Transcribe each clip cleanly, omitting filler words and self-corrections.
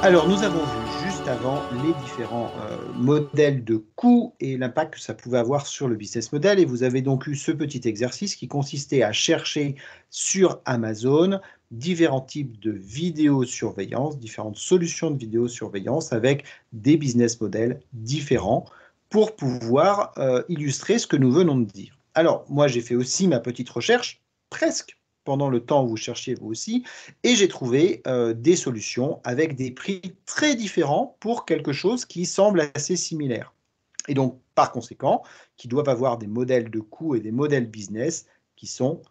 Alors, nous avons vu juste avant les différents modèles de coûts et l'impact que ça pouvait avoir sur le business model. Et vous avez donc eu ce petit exercice qui consistait à chercher sur Amazon différents types de vidéosurveillance, différentes solutions de vidéosurveillance avec des business models différents pour pouvoir illustrer ce que nous venons de dire. Alors, moi, j'ai fait aussi ma petite recherche, presque pendant le temps où vous cherchiez vous aussi, et j'ai trouvé des solutions avec des prix très différents pour quelque chose qui semble assez similaire. Et donc, par conséquent, qui doivent avoir des modèles de coûts et des modèles business qui sont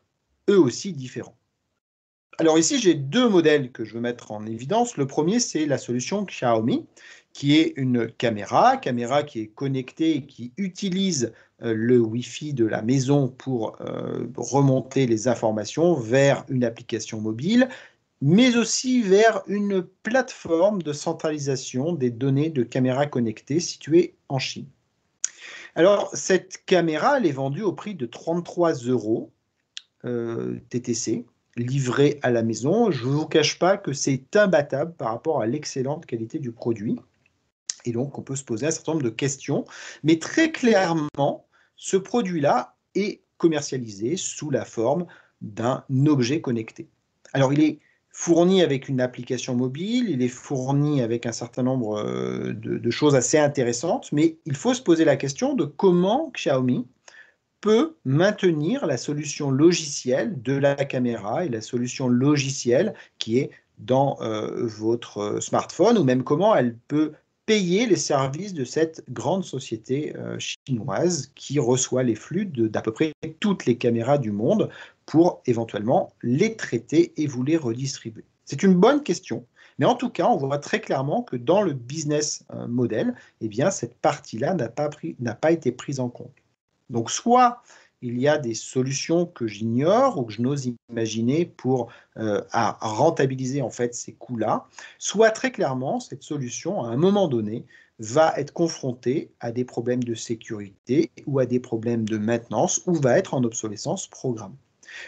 eux aussi différents. Alors ici, j'ai deux modèles que je veux mettre en évidence. Le premier, c'est la solution Xiaomi, qui est une caméra qui est connectée et qui utilise le Wi-Fi de la maison pour remonter les informations vers une application mobile, mais aussi vers une plateforme de centralisation des données de caméras connectées située en Chine. Alors, cette caméra, elle est vendue au prix de 33 euros TTC, livrée à la maison. Je ne vous cache pas que c'est imbattable par rapport à l'excellente qualité du produit. Et donc, on peut se poser un certain nombre de questions. Mais très clairement, ce produit-là est commercialisé sous la forme d'un objet connecté. Alors, il est fourni avec une application mobile, il est fourni avec un certain nombre de choses assez intéressantes, mais il faut se poser la question de comment Xiaomi peut maintenir la solution logicielle de la caméra et la solution logicielle qui est dans votre smartphone, ou même comment elle peut payer les services de cette grande société chinoise qui reçoit les flux d'à peu près toutes les caméras du monde pour éventuellement les traiter et vous les redistribuer. C'est une bonne question, mais en tout cas, on voit très clairement que dans le business model, eh bien, cette partie-là n'a pas été prise en compte. Donc, soit il y a des solutions que j'ignore ou que je n'ose imaginer pour à rentabiliser en fait ces coûts-là, soit très clairement, cette solution, à un moment donné, va être confrontée à des problèmes de sécurité ou à des problèmes de maintenance ou va être en obsolescence programmée.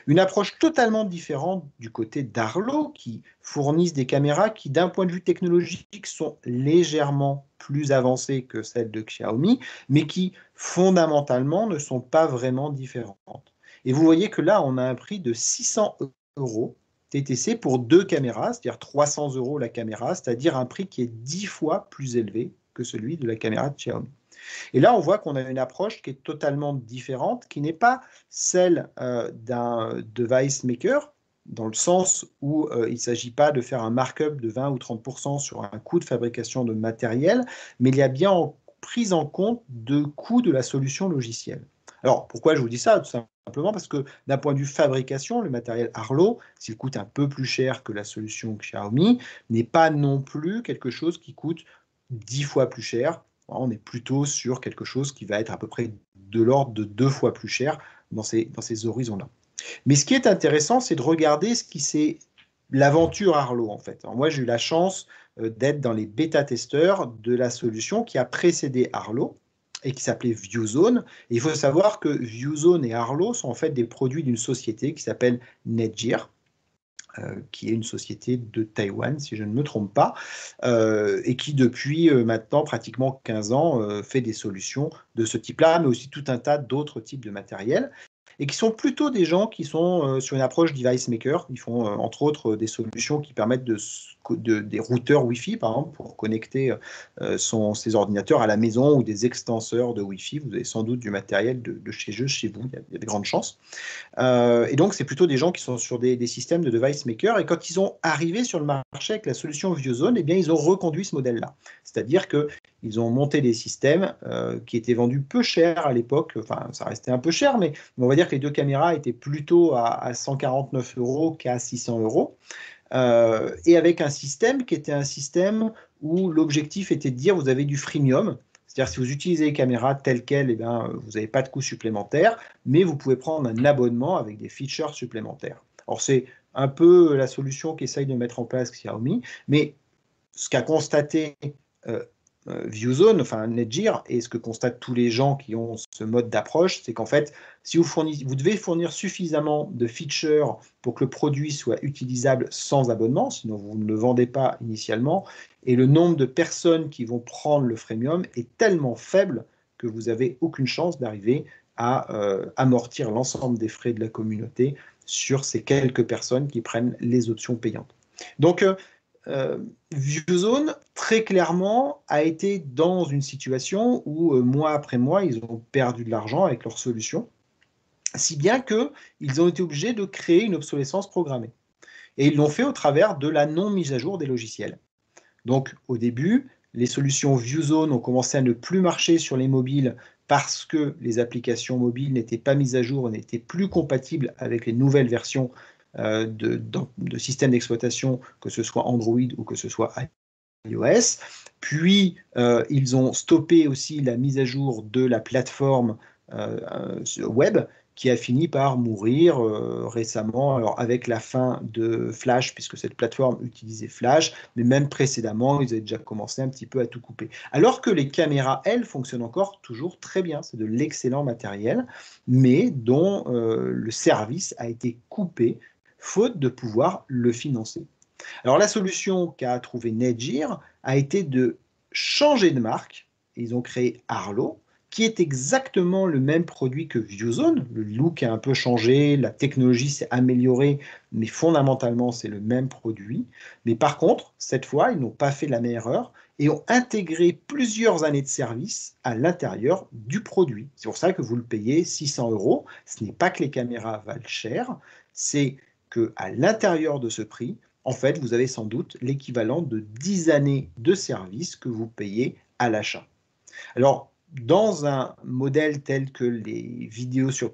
Une approche totalement différente du côté d'Arlo, qui fournissent des caméras qui, d'un point de vue technologique, sont légèrement plus avancées que celles de Xiaomi, mais qui, fondamentalement, ne sont pas vraiment différentes. Et vous voyez que là, on a un prix de 600 euros TTC pour deux caméras, c'est-à-dire 300 euros la caméra, c'est-à-dire un prix qui est 10 fois plus élevé que celui de la caméra de Xiaomi. Et là, on voit qu'on a une approche qui est totalement différente, qui n'est pas celle d'un device maker, dans le sens où il ne s'agit pas de faire un markup de 20 ou 30% sur un coût de fabrication de matériel, mais il y a bien prise en compte de coût de la solution logicielle. Alors, pourquoi je vous dis ça? Tout simplement parce que d'un point de vue fabrication, le matériel Arlo, s'il coûte un peu plus cher que la solution Xiaomi, n'est pas non plus quelque chose qui coûte 10 fois plus cher. On est plutôt sur quelque chose qui va être à peu près de l'ordre de 2 fois plus cher dans ces horizons-là. Mais ce qui est intéressant, c'est de regarder ce qui s'est l'aventure Arlo en fait. Alors moi, j'ai eu la chance d'être dans les bêta-testeurs de la solution qui a précédé Arlo et qui s'appelait ViewZone. Et il faut savoir que ViewZone et Arlo sont en fait des produits d'une société qui s'appelle Netgear, qui est une société de Taïwan, si je ne me trompe pas, et qui depuis maintenant pratiquement 15 ans fait des solutions de ce type-là, mais aussi tout un tas d'autres types de matériel, et qui sont plutôt des gens qui sont sur une approche device maker. Ils font entre autres des solutions qui permettent des routeurs Wi-Fi, par exemple, pour connecter ses ordinateurs à la maison, ou des extenseurs de Wi-Fi. Vous avez sans doute du matériel de chez eux, chez vous, il y a de grandes chances. Et donc, c'est plutôt des gens qui sont sur des systèmes de device maker. Et quand ils ont arrivé sur le marché avec la solution ViewZone, eh bien, ils ont reconduit ce modèle-là. C'est-à-dire qu'ils ont monté des systèmes qui étaient vendus peu cher à l'époque. Enfin, ça restait un peu cher, mais on va dire que les deux caméras étaient plutôt à 149 euros qu'à 600 euros. Et avec un système qui était un système où l'objectif était de dire vous avez du freemium. C'est-à-dire, si vous utilisez les caméras telles quelles, eh bien, vous n'avez pas de coût supplémentaire, mais vous pouvez prendre un abonnement avec des features supplémentaires. Alors, c'est un peu la solution qu'essaye de mettre en place Xiaomi, mais ce qu'a constaté euh, ViewZone, enfin Netgear, et ce que constatent tous les gens qui ont ce mode d'approche, c'est qu'en fait, si vous devez fournir suffisamment de features pour que le produit soit utilisable sans abonnement, sinon vous ne le vendez pas initialement, et le nombre de personnes qui vont prendre le freemium est tellement faible que vous n'avez aucune chance d'arriver à amortir l'ensemble des frais de la communauté sur ces quelques personnes qui prennent les options payantes. Donc, ViewZone, très clairement, a été dans une situation où, mois après mois, ils ont perdu de l'argent avec leur solution, si bien qu'ils ont été obligés de créer une obsolescence programmée. Et ils l'ont fait au travers de la non-mise à jour des logiciels. Donc, au début, les solutions ViewZone ont commencé à ne plus marcher sur les mobiles parce que les applications mobiles n'étaient pas mises à jour, n'étaient plus compatibles avec les nouvelles versions de systèmes d'exploitation, que ce soit Android ou que ce soit iOS. Puis, ils ont stoppé aussi la mise à jour de la plateforme web, qui a fini par mourir récemment, alors avec la fin de Flash, puisque cette plateforme utilisait Flash, mais même précédemment, ils avaient déjà commencé un petit peu à tout couper. Alors que les caméras, elles, fonctionnent encore toujours très bien. C'est de l'excellent matériel, mais dont le service a été coupé, faute de pouvoir le financer. Alors la solution qu'a trouvé Netgear a été de changer de marque. Ils ont créé Arlo, qui est exactement le même produit que ViewZone. Le look a un peu changé, la technologie s'est améliorée, mais fondamentalement, c'est le même produit. Mais par contre, cette fois, ils n'ont pas fait la même erreur et ont intégré plusieurs années de service à l'intérieur du produit. C'est pour ça que vous le payez 600 €. Ce n'est pas que les caméras valent cher, c'est qu'à l'intérieur de ce prix, en fait, vous avez sans doute l'équivalent de 10 années de service que vous payez à l'achat. Alors, dans un modèle tel que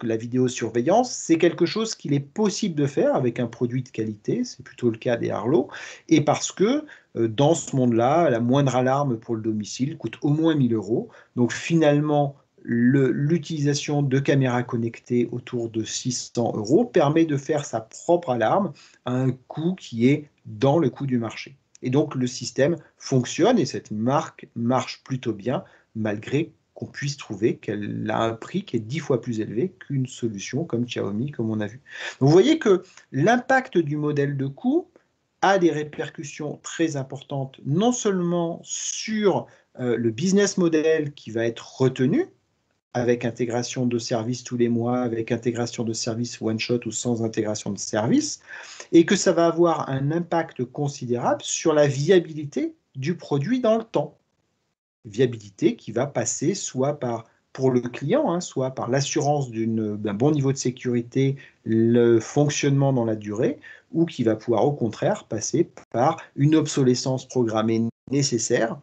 la vidéosurveillance, c'est quelque chose qu'il est possible de faire avec un produit de qualité, c'est plutôt le cas des Arlo, et parce que dans ce monde-là, la moindre alarme pour le domicile coûte au moins 1 000 €. Donc finalement, l'utilisation de caméras connectées autour de 600 € permet de faire sa propre alarme à un coût qui est dans le coût du marché. Et donc le système fonctionne et cette marque marche plutôt bien, malgré qu'on puisse trouver qu'elle a un prix qui est 10 fois plus élevé qu'une solution comme Xiaomi, comme on a vu. Donc vous voyez que l'impact du modèle de coût a des répercussions très importantes, non seulement sur le business model qui va être retenu, avec intégration de services tous les mois, avec intégration de services one-shot ou sans intégration de services, et que ça va avoir un impact considérable sur la viabilité du produit dans le temps. Viabilité qui va passer soit pour le client, soit par l'assurance d'un bon niveau de sécurité, le fonctionnement dans la durée, ou qui va pouvoir au contraire passer par une obsolescence programmée nécessaire,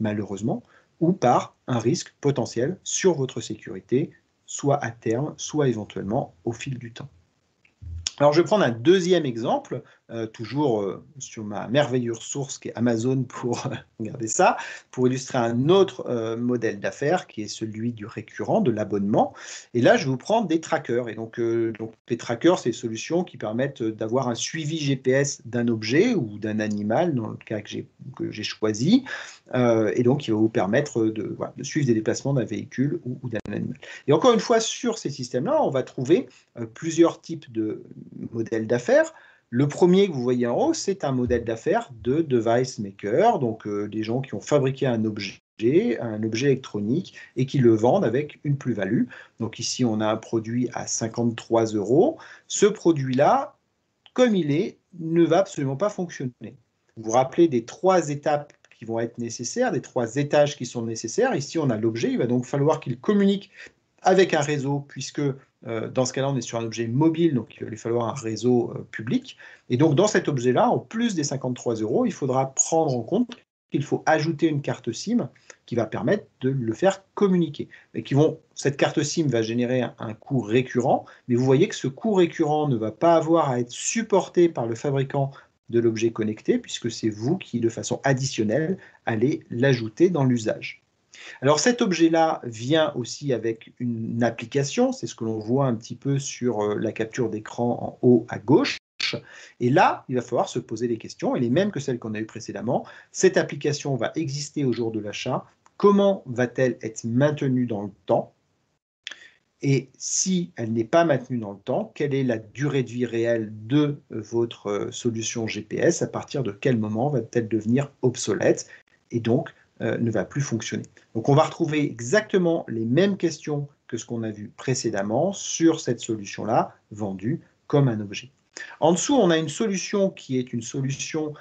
malheureusement, ou par un risque potentiel sur votre sécurité, soit à terme, soit éventuellement au fil du temps. Alors, je vais prendre un deuxième exemple, toujours sur ma merveilleuse source qui est Amazon pour regarder ça, pour illustrer un autre modèle d'affaires qui est celui du récurrent, de l'abonnement. Et là, je vais vous prendre des trackers. Et donc les trackers, c'est des solutions qui permettent d'avoir un suivi GPS d'un objet ou d'un animal, dans le cas que j'ai choisi, et donc qui va vous permettre de suivre des déplacements d'un véhicule ou d'un animal. Et encore une fois, sur ces systèmes-là, on va trouver plusieurs types de modèles d'affaires. Le premier que vous voyez en haut, c'est un modèle d'affaires de device maker, donc des gens qui ont fabriqué un objet électronique et qui le vendent avec une plus-value. Donc ici, on a un produit à 53 €. Ce produit-là, comme il est, ne va absolument pas fonctionner. Vous vous rappelez des 3 étapes qui vont être nécessaires, des 3 étages qui sont nécessaires. Ici, on a l'objet, il va donc falloir qu'il communique avec un réseau, puisque dans ce cas-là, on est sur un objet mobile, donc il va lui falloir un réseau public. Et donc, dans cet objet-là, en plus des 53 €, il faudra prendre en compte qu'il faut ajouter une carte SIM qui va permettre de le faire communiquer. Et cette carte SIM va générer un coût récurrent, mais vous voyez que ce coût récurrent ne va pas avoir à être supporté par le fabricant de l'objet connecté, puisque c'est vous qui, de façon additionnelle, allez l'ajouter dans l'usage. Alors cet objet-là vient aussi avec une application, c'est ce que l'on voit un petit peu sur la capture d'écran en haut à gauche. marche. Et là, il va falloir se poser des questions, et les mêmes que celles qu'on a eues précédemment. Cette application va exister au jour de l'achat. Comment va-t-elle être maintenue dans le temps? Et si elle n'est pas maintenue dans le temps, quelle est la durée de vie réelle de votre solution GPS? À partir de quel moment va-t-elle devenir obsolète et donc ne va plus fonctionner? Donc on va retrouver exactement les mêmes questions que ce qu'on a vu précédemment sur cette solution-là, vendue comme un objet. En dessous, on a une solution qui est une solution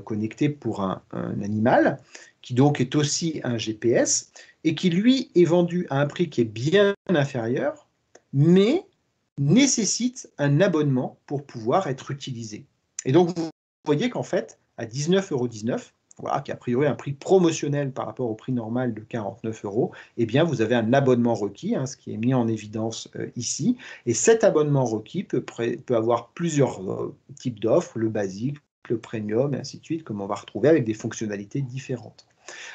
connectée pour un animal, qui donc est aussi un GPS, et qui, lui, est vendu à un prix qui est bien inférieur, mais nécessite un abonnement pour pouvoir être utilisé. Et donc, vous voyez qu'en fait, à 19,19 €, voilà, qui est a priori un prix promotionnel par rapport au prix normal de 49 €, eh bien, vous avez un abonnement requis, hein, ce qui est mis en évidence ici. Et cet abonnement requis peut avoir plusieurs types d'offres, le basique, le premium, et ainsi de suite, comme on va retrouver avec des fonctionnalités différentes.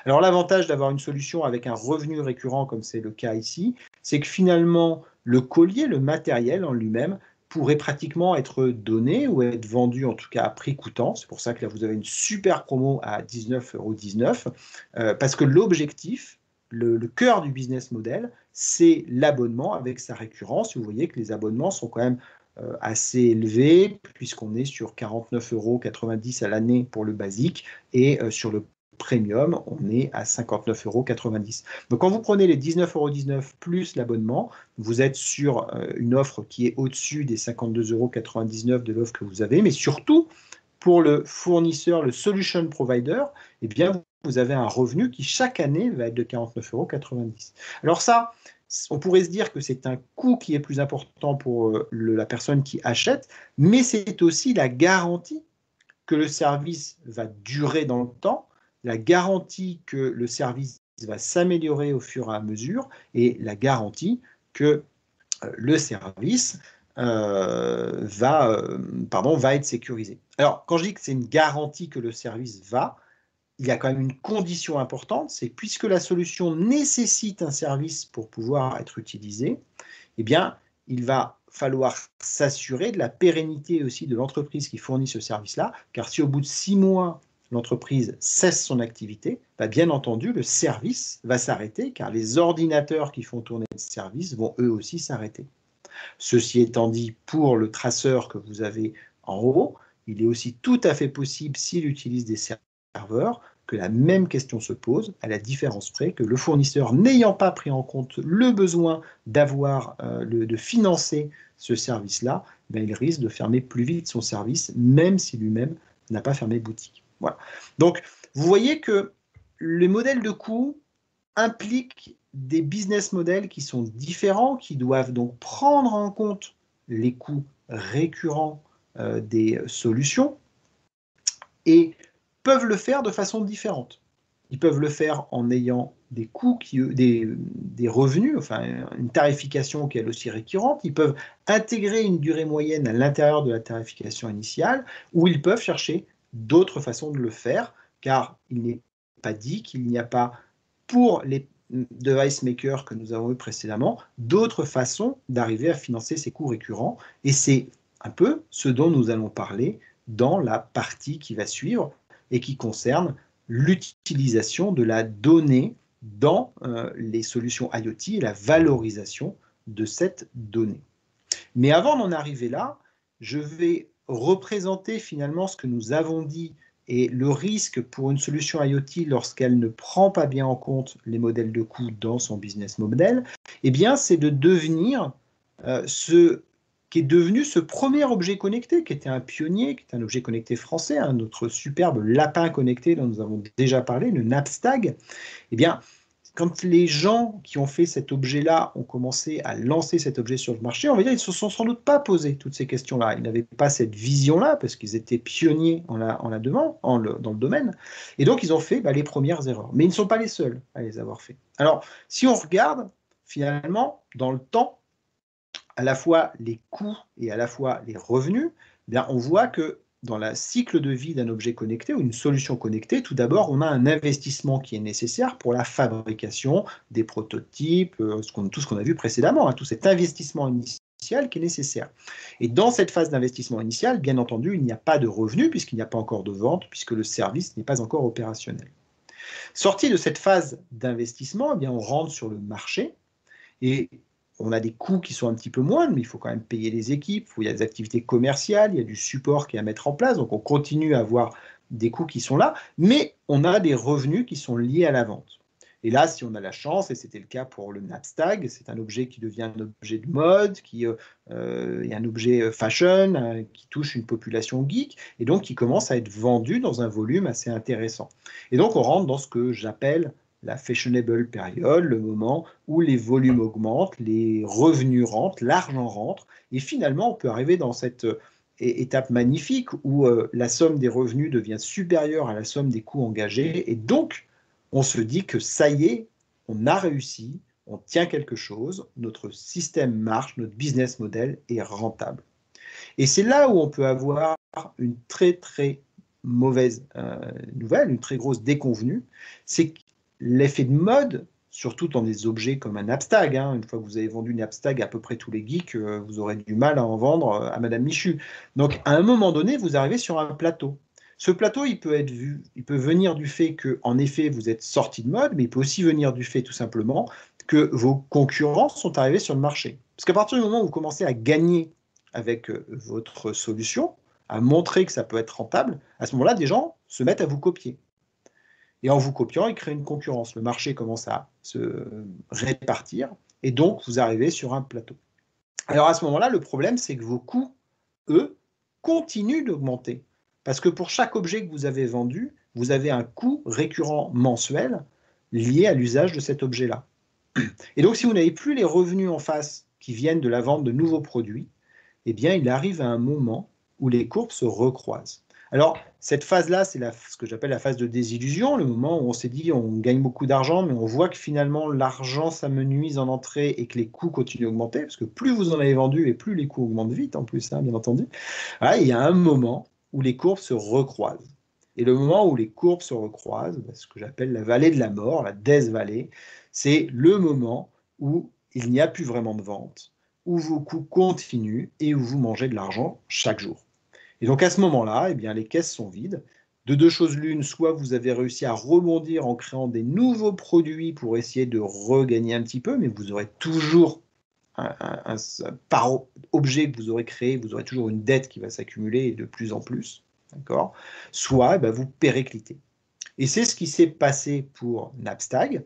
Alors l'avantage d'avoir une solution avec un revenu récurrent, comme c'est le cas ici, c'est que finalement, le collier, le matériel en lui-même, pourrait pratiquement être donné ou être vendu en tout cas à prix coûtant. C'est pour ça que là, vous avez une super promo à 19,19 €, parce que l'objectif, le cœur du business model, c'est l'abonnement avec sa récurrence. Vous voyez que les abonnements sont quand même assez élevés, puisqu'on est sur 49,90 € à l'année pour le basique, et sur le premium, on est à 59,90 €. Donc quand vous prenez les 19,19 € plus l'abonnement, vous êtes sur une offre qui est au-dessus des 52,99 € de l'offre que vous avez, mais surtout, pour le fournisseur, le solution provider, eh bien, vous avez un revenu qui chaque année va être de 49,90 €. Alors ça, on pourrait se dire que c'est un coût qui est plus important pour la personne qui achète, mais c'est aussi la garantie que le service va durer dans le temps, la garantie que le service va s'améliorer au fur et à mesure, et la garantie que le service va être sécurisé. Alors, quand je dis que c'est une garantie que le service va, il y a quand même une condition importante, c'est que puisque la solution nécessite un service pour pouvoir être utilisé, eh bien, il va falloir s'assurer de la pérennité aussi de l'entreprise qui fournit ce service-là, car si au bout de 6 mois, l'entreprise cesse son activité, bah bien entendu, le service va s'arrêter, car les ordinateurs qui font tourner le service vont eux aussi s'arrêter. Ceci étant dit, pour le traceur que vous avez en haut, il est aussi tout à fait possible, s'il utilise des serveurs, que la même question se pose, à la différence près que le fournisseur, n'ayant pas pris en compte le besoin de financer ce service-là, ben il risque de fermer plus vite son service, même si lui-même n'a pas fermé boutique. Voilà. Donc, vous voyez que le modèle de coût implique des business models qui sont différents, qui doivent donc prendre en compte les coûts récurrents des solutions, et peuvent le faire de façon différente. Ils peuvent le faire en ayant des coûts, des revenus, enfin une tarification qui est elle aussi récurrente. Ils peuvent intégrer une durée moyenne à l'intérieur de la tarification initiale, ou ils peuvent chercher d'autres façons de le faire, car il n'est pas dit qu'il n'y a pas, pour les device makers que nous avons eu précédemment, d'autres façons d'arriver à financer ces coûts récurrents. Et c'est un peu ce dont nous allons parler dans la partie qui va suivre et qui concerne l'utilisation de la donnée dans les solutions IoT et la valorisation de cette donnée. Mais avant d'en arriver là, je vais représenter finalement ce que nous avons dit et le risque pour une solution IoT lorsqu'elle ne prend pas bien en compte les modèles de coûts dans son business model, eh bien, c'est de devenir ce qui est devenu ce premier objet connecté, qui était un pionnier, qui est un objet connecté français, hein, notre superbe lapin connecté dont nous avons déjà parlé, le Napstag. Eh bien, quand les gens qui ont fait cet objet-là ont commencé à lancer cet objet sur le marché, on va dire, ils ne se sont sans doute pas posé toutes ces questions-là. Ils n'avaient pas cette vision-là, parce qu'ils étaient pionniers dans le domaine. Et donc, ils ont fait les premières erreurs. Mais ils ne sont pas les seuls à les avoir fait. Alors, si on regarde, finalement, dans le temps, à la fois les coûts et à la fois les revenus, eh bien, on voit que dans le cycle de vie d'un objet connecté ou une solution connectée, tout d'abord, on a un investissement qui est nécessaire pour la fabrication des prototypes, tout ce qu'on a vu précédemment, hein, tout cet investissement initial initial qui est nécessaire. Et dans cette phase d'investissement initial, bien entendu, il n'y a pas de revenu puisqu'il n'y a pas encore de vente, puisque le service n'est pas encore opérationnel. Sorti de cette phase d'investissement, eh bien, on rentre sur le marché et on a des coûts qui sont un petit peu moindres, mais il faut quand même payer les équipes, il y a des activités commerciales, il y a du support qui est à mettre en place, donc on continue à avoir des coûts qui sont là, mais on a des revenus qui sont liés à la vente. Et là, si on a la chance, et c'était le cas pour le Napstag, c'est un objet qui devient un objet de mode, qui est un objet fashion, qui touche une population geek, et donc qui commence à être vendu dans un volume assez intéressant. Et donc on rentre dans ce que j'appelle la fashionable période, le moment où les volumes augmentent, les revenus rentrent, l'argent rentre, et finalement on peut arriver dans cette étape magnifique où la somme des revenus devient supérieure à la somme des coûts engagés, et donc on se dit que ça y est, on a réussi, on tient quelque chose, notre système marche, notre business model est rentable. Et c'est là où on peut avoir une très très mauvaise nouvelle, une très grosse déconvenue, c'est que l'effet de mode, surtout dans des objets comme un Napstag, une fois que vous avez vendu une Napstag à peu près tous les geeks, vous aurez du mal à en vendre à Madame Michu. Donc à un moment donné, vous arrivez sur un plateau. Ce plateau, il peut venir du fait que, en effet, vous êtes sorti de mode, mais il peut aussi venir du fait tout simplement que vos concurrents sont arrivés sur le marché. Parce qu'à partir du moment où vous commencez à gagner avec votre solution, à montrer que ça peut être rentable, à ce moment-là, des gens se mettent à vous copier. Et en vous copiant, ils créent une concurrence. Le marché commence à se répartir, et donc vous arrivez sur un plateau. Alors à ce moment-là, le problème, c'est que vos coûts, eux, continuent d'augmenter. Parce que pour chaque objet que vous avez vendu, vous avez un coût récurrent mensuel lié à l'usage de cet objet-là. Et donc, si vous n'avez plus les revenus en face qui viennent de la vente de nouveaux produits, eh bien, il arrive à un moment où les courbes se recroisent. Alors, cette phase-là, c'est ce que j'appelle la phase de désillusion, le moment où on s'est dit on gagne beaucoup d'argent, mais on voit que finalement l'argent s'amenuise en entrée et que les coûts continuent d'augmenter, parce que plus vous en avez vendu et plus les coûts augmentent vite en plus, bien entendu. Voilà, il y a un moment où les courbes se recroisent. Et le moment où les courbes se recroisent, ce que j'appelle la vallée de la mort, la Death Valley, c'est le moment où il n'y a plus vraiment de vente, où vos coûts continuent et où vous mangez de l'argent chaque jour. Et donc à ce moment-là, eh bien, les caisses sont vides. De deux choses l'une, soit vous avez réussi à rebondir en créant des nouveaux produits pour essayer de regagner un petit peu, mais vous aurez toujours par objet que vous aurez créé, vous aurez toujours une dette qui va s'accumuler de plus en plus. D'accord. Soit vous périclitez. Et c'est ce qui s'est passé pour Napstag,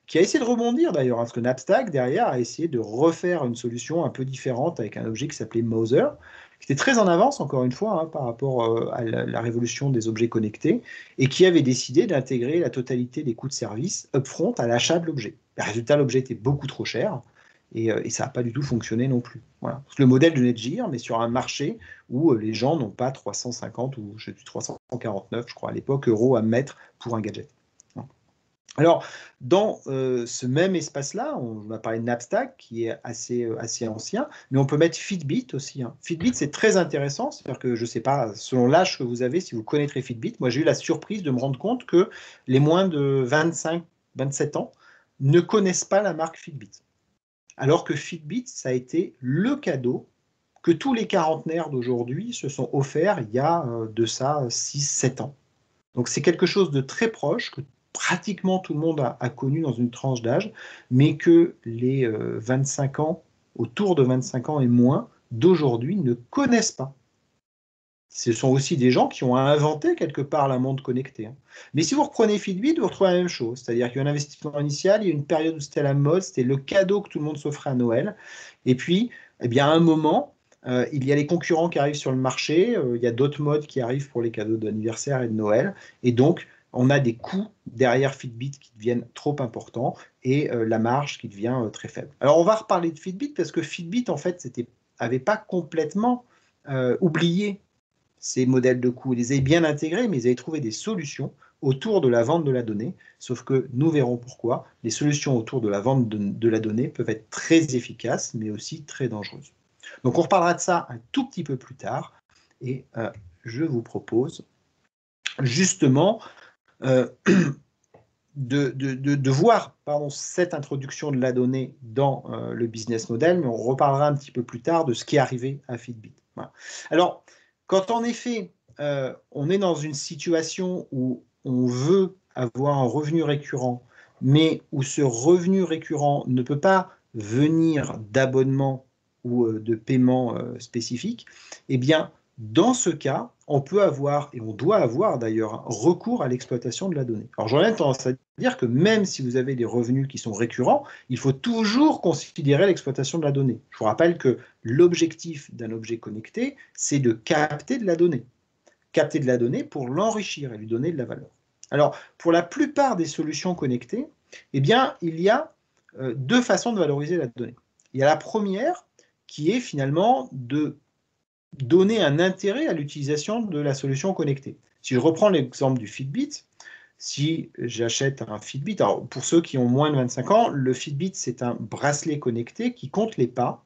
qui a essayé de rebondir d'ailleurs, parce que Napstag, derrière, a essayé de refaire une solution un peu différente avec un objet qui s'appelait Mother, qui était très en avance, encore une fois, par rapport à la révolution des objets connectés, et qui avait décidé d'intégrer la totalité des coûts de service upfront à l'achat de l'objet. Le résultat, l'objet était beaucoup trop cher, et ça n'a pas du tout fonctionné non plus. Voilà. Parce que le modèle de Netgear, mais sur un marché où les gens n'ont pas 350 ou 349, je crois, à l'époque, euros à mettre pour un gadget. Alors, dans ce même espace-là, on va parler de Napstag, qui est assez ancien, mais on peut mettre Fitbit aussi. Fitbit, c'est très intéressant, c'est-à-dire que je ne sais pas, selon l'âge que vous avez, si vous connaîtrez Fitbit, moi j'ai eu la surprise de me rendre compte que les moins de 25-27 ans ne connaissent pas la marque Fitbit. Alors que Fitbit, ça a été le cadeau que tous les quarantenaires d'aujourd'hui se sont offerts il y a de ça 6-7 ans. Donc c'est quelque chose de très proche, que pratiquement tout le monde a connu dans une tranche d'âge, mais que les 25 ans, autour de 25 ans et moins, d'aujourd'hui ne connaissent pas. Ce sont aussi des gens qui ont inventé quelque part la montre connectée. Mais si vous reprenez Fitbit, vous retrouvez la même chose. C'est-à-dire qu'il y a un investissement initial, il y a une période où c'était la mode, c'était le cadeau que tout le monde s'offrait à Noël. Et puis, eh bien, à un moment, il y a les concurrents qui arrivent sur le marché, il y a d'autres modes qui arrivent pour les cadeaux d'anniversaire et de Noël. Et donc, on a des coûts derrière Fitbit qui deviennent trop importants et la marge qui devient très faible. Alors, on va reparler de Fitbit parce que Fitbit, en fait, n'avait pas complètement oublié ces modèles de coûts. Ils les avaient bien intégrés, mais ils avaient trouvé des solutions autour de la vente de la donnée. Sauf que nous verrons pourquoi les solutions autour de la vente de la donnée peuvent être très efficaces, mais aussi très dangereuses. Donc on reparlera de ça un tout petit peu plus tard. Et je vous propose justement de voir cette introduction de la donnée dans le business model, mais on reparlera un petit peu plus tard de ce qui est arrivé à Fitbit. Voilà. Alors, quand en effet, on est dans une situation où on veut avoir un revenu récurrent, mais où ce revenu récurrent ne peut pas venir d'abonnement ou de paiement spécifique, eh bien, dans ce cas, on peut avoir, et on doit avoir d'ailleurs, recours à l'exploitation de la donnée. Alors j'aurais tendance à dire que même si vous avez des revenus qui sont récurrents, il faut toujours considérer l'exploitation de la donnée. Je vous rappelle que l'objectif d'un objet connecté, c'est de capter de la donnée. Capter de la donnée pour l'enrichir et lui donner de la valeur. Alors, pour la plupart des solutions connectées, eh bien, il y a deux façons de valoriser la donnée. Il y a la première, qui est finalement de donner un intérêt à l'utilisation de la solution connectée. Si je reprends l'exemple du Fitbit, si j'achète un Fitbit, alors pour ceux qui ont moins de 25 ans, le Fitbit, c'est un bracelet connecté qui compte les pas.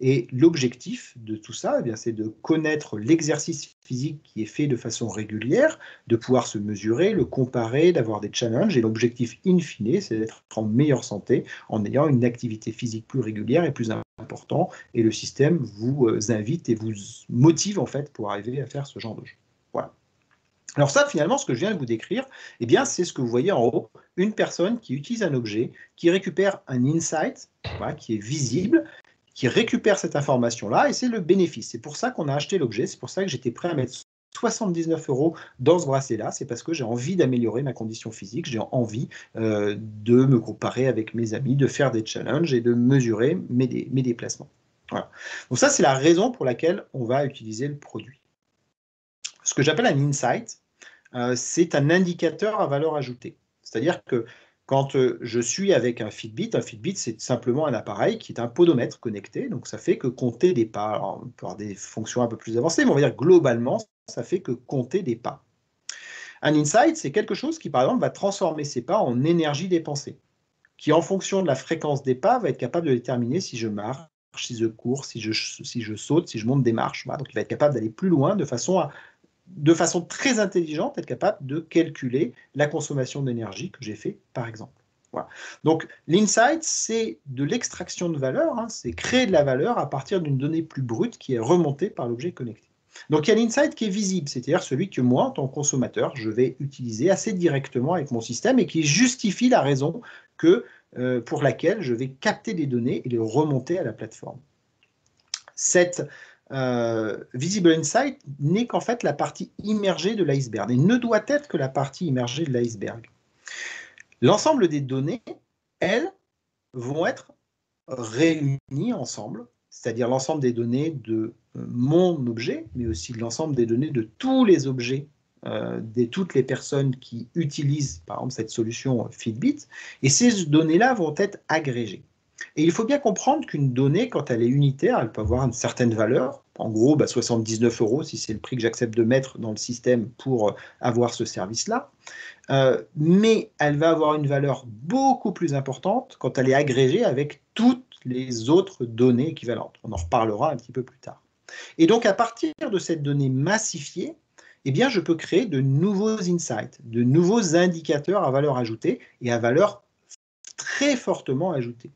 Et l'objectif de tout ça, eh bien, c'est de connaître l'exercice physique qui est fait de façon régulière, de pouvoir se mesurer, le comparer, d'avoir des challenges. Et l'objectif in fine, c'est d'être en meilleure santé en ayant une activité physique plus régulière et plus important. Et le système vous invite et vous motive en fait pour arriver à faire ce genre de choses. Voilà. Alors ça, finalement, ce que je viens de vous décrire, eh bien, c'est ce que vous voyez en haut, une personne qui utilise un objet, qui récupère un insight, voilà, qui est visible, qui récupère cette information-là, et c'est le bénéfice. C'est pour ça qu'on a acheté l'objet, c'est pour ça que j'étais prêt à mettre 79 € dans ce bracelet-là, c'est parce que j'ai envie d'améliorer ma condition physique, j'ai envie de me comparer avec mes amis, de faire des challenges et de mesurer mes déplacements. Voilà. Donc ça, c'est la raison pour laquelle on va utiliser le produit. Ce que j'appelle un insight, c'est un indicateur à valeur ajoutée. C'est-à-dire que quand je suis avec un Fitbit, c'est simplement un appareil qui est un podomètre connecté, donc ça fait que compter des pas. Alors, on peut avoir des fonctions un peu plus avancées, mais on va dire globalement, ça fait que compter des pas. Un insight, c'est quelque chose qui, par exemple, va transformer ces pas en énergie dépensée, qui, en fonction de la fréquence des pas, va être capable de déterminer si je marche, si je cours, si je saute, si je monte des marches. Voilà. Donc, il va être capable d'aller plus loin de façon très intelligente, être capable de calculer la consommation d'énergie que j'ai fait, par exemple. Voilà. Donc, l'insight, c'est de l'extraction de valeur, hein, c'est créer de la valeur à partir d'une donnée plus brute qui est remontée par l'objet connecté. Donc, il y a l'insight qui est visible, c'est-à-dire celui que moi, en tant que consommateur, je vais utiliser assez directement avec mon système et qui justifie la raison pour laquelle je vais capter des données et les remonter à la plateforme. Cette Visible Insight n'est qu'en fait la partie immergée de l'iceberg et ne doit être que la partie immergée de l'iceberg. L'ensemble des données, elles, vont être réunies ensemble, c'est-à-dire l'ensemble des données de mon objet, mais aussi l'ensemble des données de tous les objets, de toutes les personnes qui utilisent, par exemple, cette solution Fitbit, et ces données-là vont être agrégées. Et il faut bien comprendre qu'une donnée, quand elle est unitaire, elle peut avoir une certaine valeur. En gros, 79 € si c'est le prix que j'accepte de mettre dans le système pour avoir ce service-là. Mais elle va avoir une valeur beaucoup plus importante quand elle est agrégée avec toutes les autres données équivalentes. On en reparlera un petit peu plus tard. Et donc, à partir de cette donnée massifiée, eh bien, je peux créer de nouveaux insights, de nouveaux indicateurs à valeur ajoutée et à valeur très fortement ajoutée.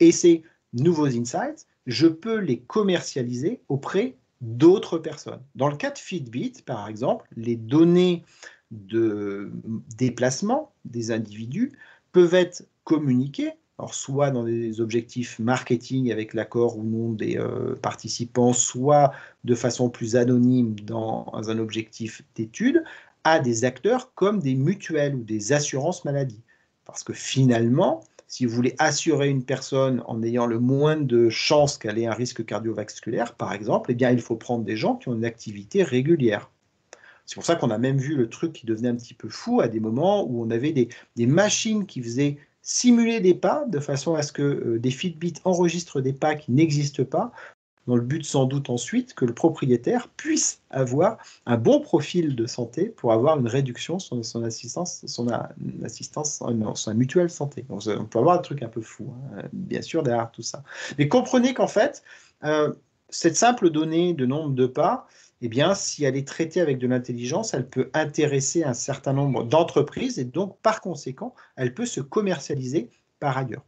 Et ces nouveaux insights, je peux les commercialiser auprès d'autres personnes. Dans le cas de Fitbit, par exemple, les données de déplacement des individus peuvent être communiquées, alors soit dans des objectifs marketing avec l'accord ou non des participants, soit de façon plus anonyme dans un objectif d'étude, à des acteurs comme des mutuelles ou des assurances maladie. Parce que finalement, si vous voulez assurer une personne en ayant le moins de chances qu'elle ait un risque cardiovasculaire, par exemple, eh bien, il faut prendre des gens qui ont une activité régulière. C'est pour ça qu'on a même vu le truc qui devenait un petit peu fou à des moments où on avait des machines qui faisaient simuler des pas de façon à ce que des Fitbit enregistrent des pas qui n'existent pas, dans le but sans doute ensuite que le propriétaire puisse avoir un bon profil de santé pour avoir une réduction sur son assistance, sa mutuelle santé. Donc, on peut avoir un truc un peu fou, hein, bien sûr, derrière tout ça. Mais comprenez qu'en fait, cette simple donnée de nombre de pas, eh bien, si elle est traitée avec de l'intelligence, elle peut intéresser un certain nombre d'entreprises et donc, par conséquent, elle peut se commercialiser par ailleurs.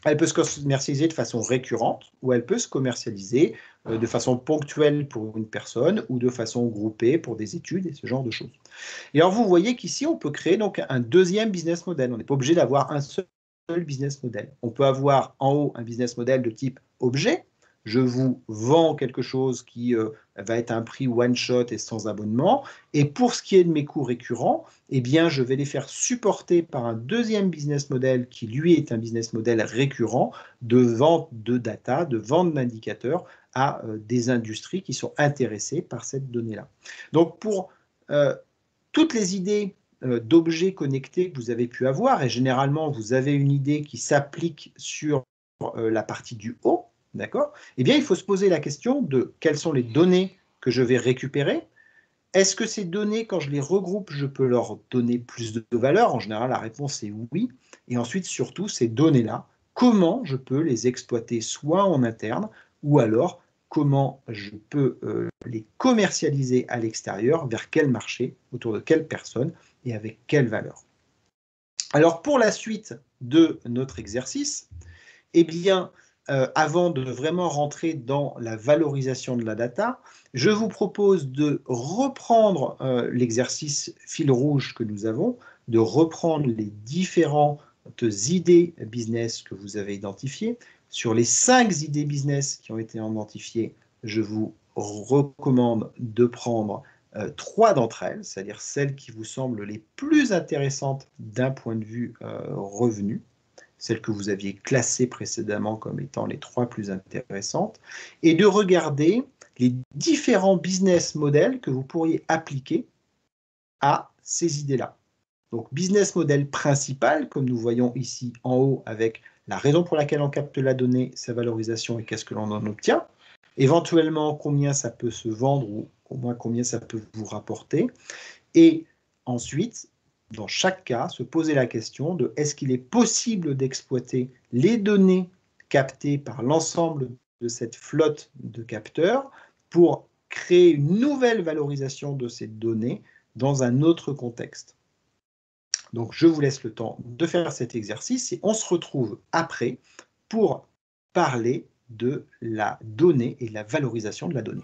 Elle peut se commercialiser de façon récurrente ou elle peut se commercialiser de façon ponctuelle pour une personne ou de façon groupée pour des études et ce genre de choses. Et alors, vous voyez qu'ici, on peut créer donc un deuxième business model. On n'est pas obligé d'avoir un seul business model. On peut avoir en haut un business model de type objet. Je vous vends quelque chose qui va être un prix one shot et sans abonnement. Et pour ce qui est de mes coûts récurrents, eh bien, je vais les faire supporter par un deuxième business model qui, lui, est un business model récurrent de vente de data, de vente d'indicateurs à des industries qui sont intéressées par cette donnée-là. Donc, pour toutes les idées d'objets connectés que vous avez pu avoir, et généralement, vous avez une idée qui s'applique sur la partie du haut, d'accord? Eh bien, il faut se poser la question de quelles sont les données que je vais récupérer. Est-ce que ces données, quand je les regroupe, je peux leur donner plus de valeur? En général, la réponse est oui. Et ensuite, surtout, ces données-là, comment je peux les exploiter soit en interne ou alors comment je peux les commercialiser à l'extérieur, vers quel marché, autour de quelle personne et avec quelle valeur. Alors, pour la suite de notre exercice, eh bien, avant de vraiment rentrer dans la valorisation de la data, je vous propose de reprendre l'exercice fil rouge que nous avons, de reprendre les différentes idées business que vous avez identifiées. Sur les 5 idées business qui ont été identifiées, je vous recommande de prendre 3 d'entre elles, c'est-à-dire celles qui vous semblent les plus intéressantes d'un point de vue revenu, celles que vous aviez classées précédemment comme étant les 3 plus intéressantes, et de regarder les différents business models que vous pourriez appliquer à ces idées-là. Donc, business model principal, comme nous voyons ici en haut, avec la raison pour laquelle on capte la donnée, sa valorisation et qu'est-ce que l'on en obtient. Éventuellement, combien ça peut se vendre ou au moins combien ça peut vous rapporter. Et ensuite, dans chaque cas, se poser la question de est-ce qu'il est possible d'exploiter les données captées par l'ensemble de cette flotte de capteurs pour créer une nouvelle valorisation de ces données dans un autre contexte. Donc, je vous laisse le temps de faire cet exercice et on se retrouve après pour parler de la donnée et la valorisation de la donnée.